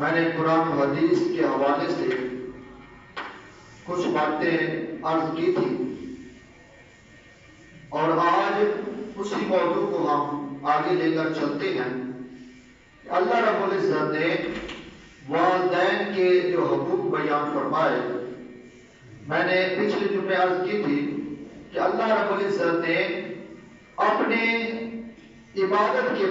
میں نے قرآن و حدیث کے حوالے سے کچھ باتیں عرض کی تھی اور آج اسی موضوع کو ہم آگے لے کر چلتے ہیں۔ اللہ رب العزت نے والدین کے جو حقوق بیان فرمائے، میں نے پچھلے جمعے عرض کی تھی کہ اللہ رب العزت نے اپنے عبادت کے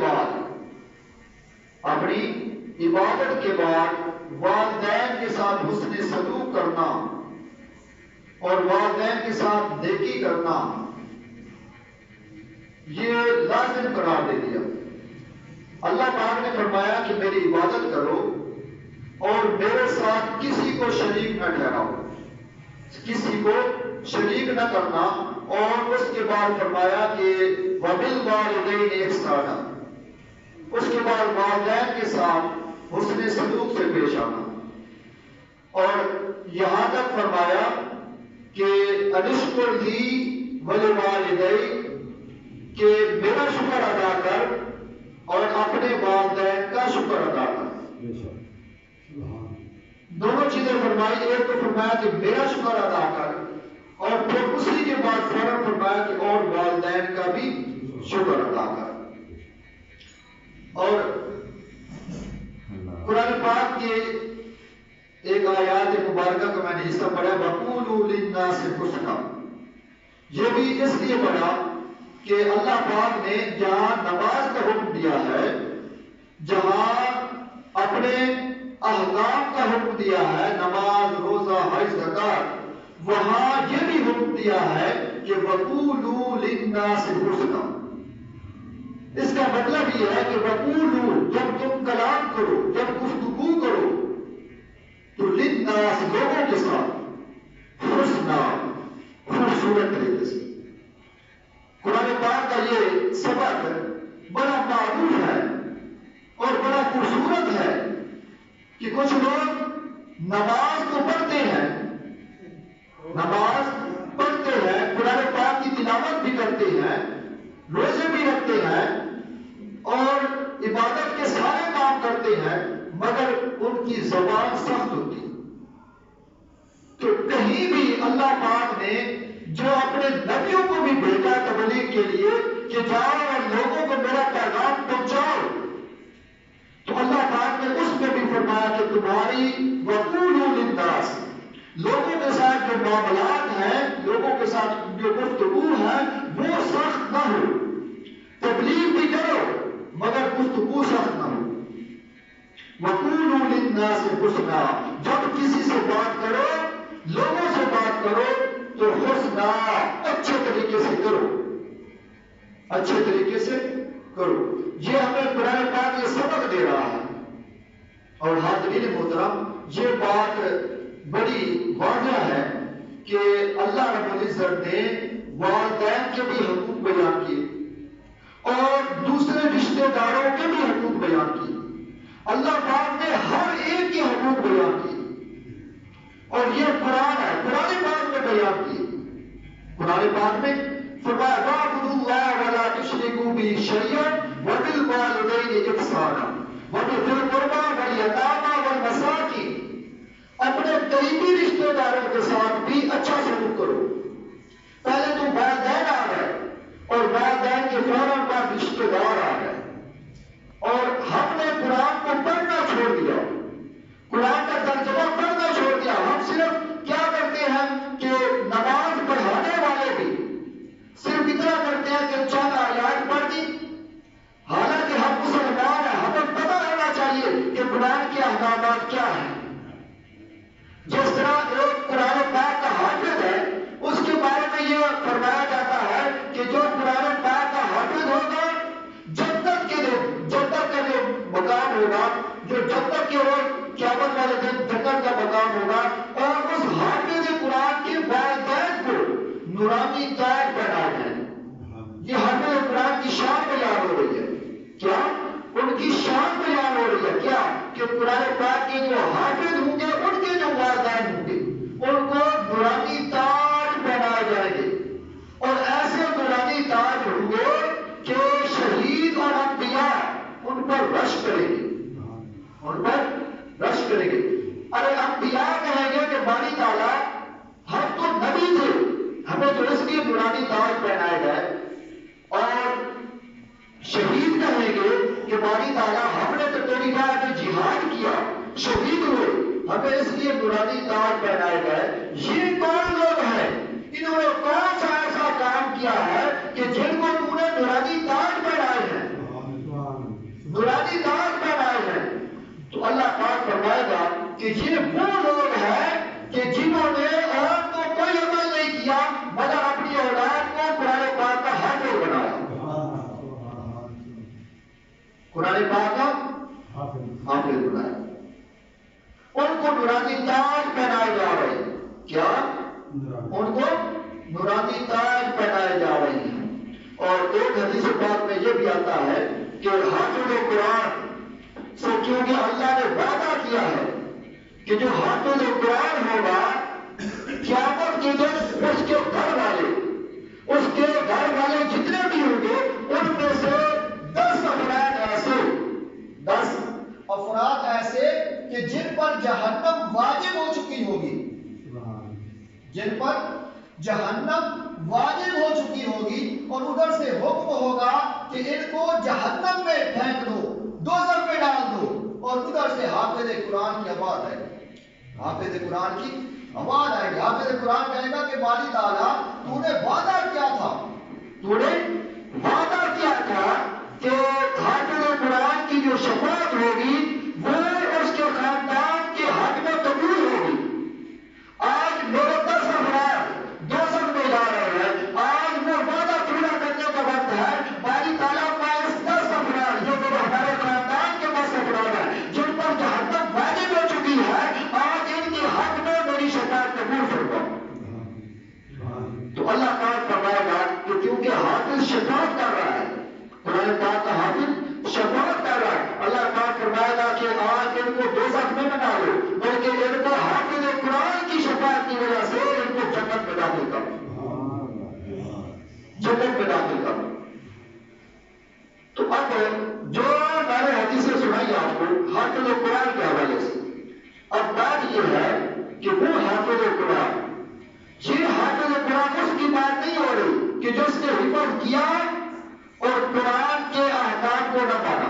بعد والدین کے ساتھ حسن سلوک کرنا اور والدین کے ساتھ نیکی کرنا یہ لازم قرار دے دیا۔ اللہ پاک نے فرمایا کہ میری عبادت کرو اور میرے ساتھ کسی کو شریک نہ ٹھہراؤ، کسی کو شریک نہ کرنا، اور اس کے بعد فرمایا کہ وَبِالْوَالِدَيْنِ إِحْسَانًا، اس کے بعد والدین کے ساتھ حسن سلوک سے پیش آنا، اور یہاں تک فرمایا کہ انشکر لی وَلِوَالِدَيْ، کہ میرا شکر ادا کر اور اپنے والدین کا شکر ادا کر۔ دونوں چیزیں فرمائی، ایک تو فرمایا کہ میرا شکر ادا کر، اور پھر اسی کے بعد فوراً فرمایا کہ اور والدین کا بھی شکر ادا کر۔ اور قرآن پاک کے ایک آیات مبارکہ کا میں نے حصہ پڑھا، وَقُولُوا لِلنَّاسِ حُسْنًا، یہ بھی اس لیے پڑھا کہ اللہ پاک نے جہاں نماز کا حکم دیا ہے، جہاں اپنے احکام کا حکم دیا ہے، نماز، روزہ، حج، زکات، وہاں یہ بھی حکم دیا ہے کہ وَقُولُوا لِلنَّاسِ حُسْنًا۔ اس کا مطلب یہ ہے کہ وَقُولُوا، جب تم کلام کرو، جب گفتگو کرو تو لِلنَّاسِ، لوگوں کے ساتھ، حسنًا، خوبصورت طریقے سے۔ قرآن پاک کا یہ سبق بڑا معروف ہے اور بڑا خوبصورت ہے کہ کچھ لوگ نماز تو پڑھتے ہیں، قرآن پاک کی تلاوت بھی کرتے ہیں، روزے بھی رکھتے ہیں اور عبادت کے سارے کام کرتے ہیں، مگر ان کی زبان سخت ہوتی ہے۔ تو کہیں بھی اللہ پاک نے جو اپنے نبیوں کو بھی بھیجا تبلیغ کے لیے کہ جاؤ اور لوگوں کو میرا پیغام پہنچاؤ، تو اللہ پاک نے اس میں بھی فرمایا کہ تمہاری وَقُولُوا لِلنَّاسِ، لوگوں کے ساتھ جو معاملات ہیں، لوگوں کے ساتھ جو گفتگو ہے وہ سخت نہ ہو۔ تبلیغ بھی کرو مگر گفتگو سخت نہ ہو۔ وَقُولُوا لِلنَّاسِ حُسْنًا، جب کسی سے بات کرو، لوگوں سے بات کرو تو حسنًا، اچھے طریقے سے کرو، اچھے طریقے سے کرو۔ یہ ہمیں قرآن پاک یہ سبق دے رہا ہے۔ اور حاضرین محترم، یہ بات بڑی واضح ہے کہ اللہ رب العزت نے والدین کے بھی حقوق بیان کیے اور دوسرے رشتہ داروں کے بھی حقوق بیان کیے۔ اللہ پاک نے ہر ایک کے حقوق بیان کیے اور یہ قرآن ہے، قرآن پاک میں بیان کیے۔ قرآن پاک میں فرمایا وَاعْبُدُوا اللَّهَ وَلَا تُشْرِكُوا بِهِ شَيْئًا وَبِالْوَالِدَيْنِ إِحْسَانًا وَبِذِي الْقُرْبَى وَالْيَتَامَى وَالْمَسَاكِينِ، اپنے قریبی رشتہ داروں کے ساتھ بھی اچھا سلوک کرو۔ پہلے تو والدین آ گئے اور والدین کے فوراً بعد رشتہ دار آ گئے، اور ہم نے قرآن کو پڑھنا چھوڑ دیا، قرآن کا ترجمہ پڑھنا چھوڑ دیا۔ ہم صرف کیا کرتے ہیں کہ نماز پڑھانے والے بھی صرف اتنا کرتے ہیں کہ چند آیات پڑھ دی، حالانکہ ہم مسلمان ہیں، ہمیں پتہ ہونا چاہیے کہ قرآن کے احکامات کیا ہیں۔ جس طرح ایک قرآن پاک کا حافظ ہے، اس کے بارے میں یہ فرمایا جاتا ہے کہ جو قرآن پاک کا حافظ ہوگا، جنت کا جو مقام ہوگا، جو جنت کے روز قیامت والے دن جنت کا مقام ہوگا، اور اس حافظ قرآن کے والدین کو نورانی تاج پہنائے جائیں۔ یہ حافظ قرآن کی شان بیان ہو رہی ہے، کیا ان کی شان بیان ہو رہی ہے، کیا کہ قرآن پاک کے جو حافظ ہوں گے، ان کے جو والدین ہوں گے، ان کو نورانی تاج پہنائے جائیں گے، اور ایسے نورانی تاج ہوں گے کہ شہید اور انبیاء ان پر رش کریں گے، ان پر کریں گے. ارے انبیاء کہیں گے کہ باری تعالیٰ ہم تو نبی تھے، ہمیں تو اس لیے نورانی تاج پہنائے گئے. اور شہید کہیں گے کہ باری تعالیٰ ہم نے تو تیری راہ میں جہاد کیا، شہید ہوئے، ہمیں اس لیے نورانی تاج پہنائے گئے. یہ کون لوگ ہیں؟ انہوں نے کون سا ایسا کام کیا ہے کہ جن کو تم نے نورانی تاج پہنائے ہیں، نورانی تاج پہنائے ہیں؟ تو اللہ پاک فرمائے گا کہ یہ وہ لوگ ہیں کہ جنہوں نے اور تو کوئی عمل نہیں کیا مگر اپنی اولاد کو قرآن پاک کا حافظ بنایا. قرآن پاک کا حافظ بنایا. ان کو نورانی تاج پہنائے جا رہے ہیں. کیا؟ ان کو نورانی تاج پہنائے جا رہے ہیں. اور ایک حدیث پاک میں یہ بھی آتا ہے کہ حافظ قرآن سے کیونکہ اللہ نے وعدہ کیا ہے کہ جو حافظ قرآن ہوگا قیامت کے دن اس کے گھر والے جتنے بھی ہوں گے ان میں سے 10 افراد ایسے کہ جن پر جہنم واجب ہو چکی ہوگی، جن پر جہنم واجب ہو چکی ہوگی اور ادھر سے حکم ہوگا کہ ان کو جہنم میں پھینک دو، دوزخ میں ڈال دو. اور ادھر سے حافظ قرآن کی آواز آئے گی، حافظ قرآن کی آواز آئے گی. حافظ قرآن کہے گا کہ باری تعالیٰ تو نے وعدہ کیا تھا، تو نے وعدہ کیا تھا کہ حافظ قرآن کی جو شفاعت ہوگی وہ اس کے خاندان کے حق میں قبول ہوگی. آج میرے 10 افراد دوزخ میں جا رہے ہیں، آج وہ وعدہ پورا کرنے کا وقت ہے. باری تعالیٰ کا اس 10 افراد جو میرے ہمارے خاندان کے 10 افراد ہیں جن پر جہنم واجب ہو چکی ہے، آج ان کے حق میں میری شفاعت قبول فرما. تو اللہ پاک فرمائے گا کہ کیونکہ حافظ شفاعت کر رہا ہے، قرآن پاک کا حافظ شفاعت کر رہا ہے، اللہ پاک فرمائے گا کہ آج ان کو دوزخ میں نہ ڈالو بلکہ ان کو حافظ قرآن کی شفاعت کی وجہ سے ان کو جنت میں داخل کرو، جنت میں داخل کرو. تو اب جو میں نے حدیثیں سنائی آپ کو حافظ قرآن کے حوالے سے، اب بات یہ ہے کہ وہ حافظ قرآن، یہ حافظ قرآن اس کی بات نہیں ہو رہی کہ جو اس نے حفظ کیا اور قرآن کے احکام کو نہ مانا.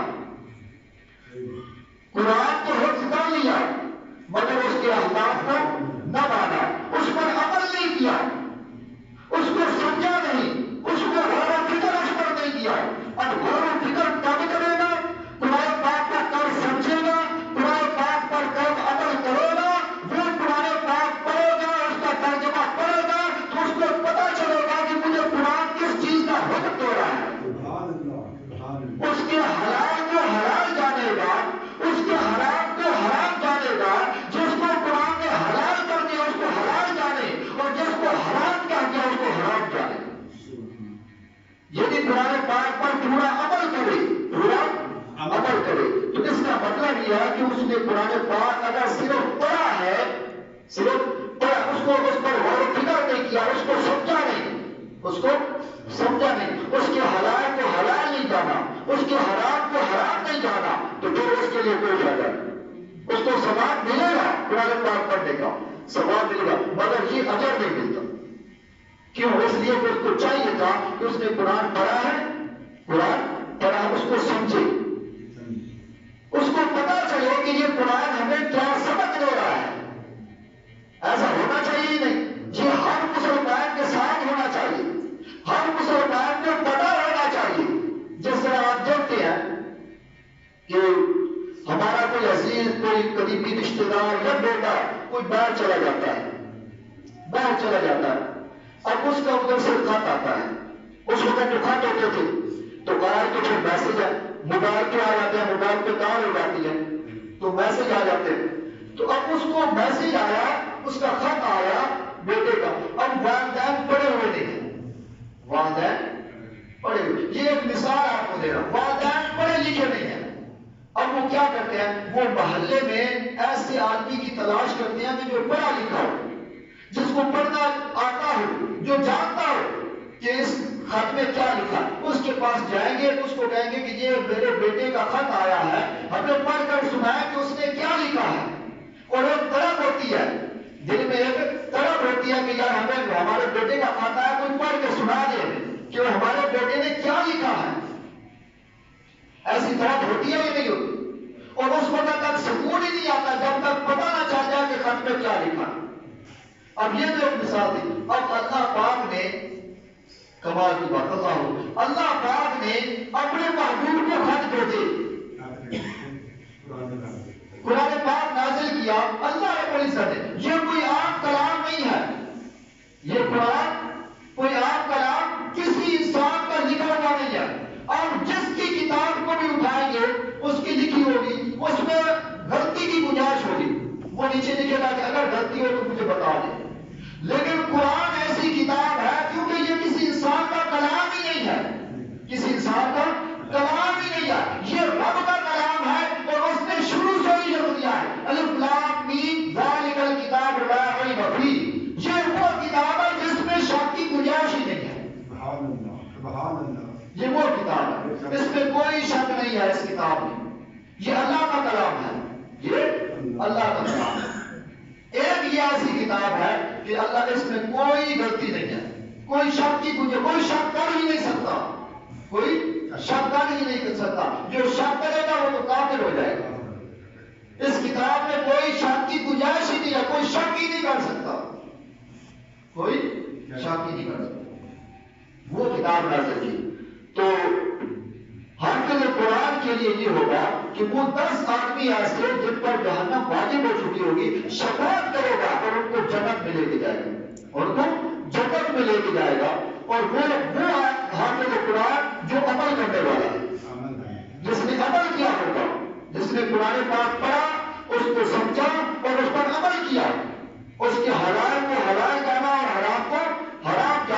قرآن کو حفظ کر لیا مگر اس کے احکام کو نہ مانا، اس پر عمل نہیں کیا، اس کو سمجھا نہیں، اس کو غور و فکر اس پر نہیں کیا. اب غور و فکر کب کرے گا؟ قرآن پاک کا کب سمجھے گا، قرآن پاک پر کب عمل کرے گا؟ وہ قرآن پاک پڑھے گا، اس کا ترجمہ پڑھے گا تو اس کو پتا چلے گا کہ مجھے قرآن کس چیز کا حکم دے رہا ہے. اس کے حلال کو حلال جانے گا، اس کے حرام کو حرام جانے گا. جس کو قرآن نے حلال کر دیا اس کو حلال جانے اور جس کو حرام کر دیا اس کو حرام جانے. یعنی قرآن پاک پر پورا عمل کرے، پورا عمل کرے. تو اس کا مطلب یہ ہے کہ اس نے قرآن پاک اگر صرف پڑھا ہے، صرف پڑھا، اس کو اس پر غور و فکر نہیں کیا، اس کو سمجھا نہیں، اس کو سمجھا نہیں، اس کے حلال کو حلال نہیں جانا، اس کے حرام کو حرام نہیں جانا، تو پھر اس کے لیے کوئی فائدہ نہیں. اس کو ثواب ملے گا قرآن پاک پڑھنے کا، ثواب ملے گا مگر یہ اجر نہیں ملتا. کیوں؟ اس لیے کہ اس کو چاہیے تھا کہ اس نے قرآن پڑھا ہے، قرآن پڑھا، اس کو سمجھے، اس کو پتا چلے کہ یہ قرآن ہمیں کیا سبق دے رہا ہے. ایسا ہونا چاہیے نہیں. یہ ہر مسلمان کے ساتھ ہونا چاہیے، ہر مسلمان کو پتا ہونا چاہیے. جس طرح آپ دیکھتے ہیں کہ ہمارا کوئی عزیز، کوئی قریبی رشتے دار یا بیٹا کوئی باہر چلا جاتا ہے، باہر چلا جاتا ہے. اب اس کا ادھر سے خط آتا ہے، اس وقت جو خط ہوتے تھے تو باہر تو پھر میسج ہے، موبائل پہ آ جاتے ہیں، موبائل پہ کال ہو جاتی ہے تو میسج آ جاتے ہیں. تو اب اس کو میسج آیا، اس کا خط آیا بیٹے کا. اب والدین پڑے ہوئے نہیں ہیں، والدین پڑھے ہوئے. یہ ایک مثال آپ کو دے رہا ہوں، والدین پڑھے لکھے نہیں ہیں. اب وہ کیا کرتے ہیں؟ وہ محلے میں ایسے آدمی کی تلاش کرتے ہیں کہ جو پڑھا لکھا ہو، جس کو پڑھنا آتا ہو، جو جانتا ہو کہ اس خط میں کیا لکھا. اس کے پاس جائیں گے، اس کو کہیں گے کہ یہ میرے بیٹے کا خط آیا ہے، ہمیں پڑھ کر سنائیں کہ اس نے کیا لکھا ہے. موت ہوتی ہے یا نہیں ہوتی؟ اور اس وقت تک سکون ہی نہیں آتا جب تک پتہ نہ چل جائے کہ خط میں کیا لکھا۔ اب یہ جو ایک مثال تھی، اب اللہ پاک نے کمال کی بات اللہ پاک نے اپنے محبوب کو خط بھیجے، قرآن پاک نازل کیا اللہ رب العزت نے۔ یہ کوئی عام کلام نہیں ہے، یہ قرآن کوئی عام کلام کسی انسان کا لکھا ہوا نہیں ہے۔ آپ جس کی کتاب کو بھی اٹھائیں گے اس کی لکھی ہوگی، اس میں غلطی کی گنجائش ہوگی، وہ نیچے لکھے گا کہ اگر غلطی ہو تو مجھے بتا دیں۔ لیکن قرآن ایسی کتاب ہے کیونکہ یہ کسی انسان کا کلام ہی نہیں ہے، کسی انسان کا کلام ہی نہیں ہے، یہ رب کا کلام ہے اور اس نے شروع سے ہی لکھ دیا ہے الف لام میم ذالک الکتاب لا ریب فیہ۔ یہ وہ کتاب ہے جس میں شک کی گنجائش ہی نہیں ہے۔ سبحان اللہ، سبحان اللہ، یہ وہ کتاب ہے، اس میں کوئی شک نہیں ہے۔ اس کتاب میں یہ اللہ کا کلام ہے، یہ اللہ کا کلام ہے۔ ایک یہ ایسی کتاب ہے کہ اللہ اس میں کوئی غلطی نہیں ہے، کوئی شک کی گنجائش، کوئی شک کر ہی نہیں سکتا، کوئی شک کر ہی نہیں کر سکتا۔ جو شک کرے گا وہ تو کافر ہو جائے گا۔ اس کتاب میں کوئی شک کی گنجائش ہی نہیں ہے، کوئی شک ہی نہیں کر سکتا، کوئی شک ہی نہیں کر سکتا۔ وہ کتاب نازل کی تو حافظ قرآن کے لیے یہ ہوگا کہ وہ 10 آدمی ایسے جن پر جہنم واجب ہو چکی ہوگی شفاعت کرے گا اور ان کو جنت میں لے کے جائے گا، اور ان کو جنت میں لے کے جائے گا۔ اور وہ حافظ قرآن جو عمل کرنے والا ہے، جس نے عمل کیا ہوگا، جس نے قرآن پاک پڑھا، اس کو سمجھا اور اس پر عمل کیا، اس کے حالات کو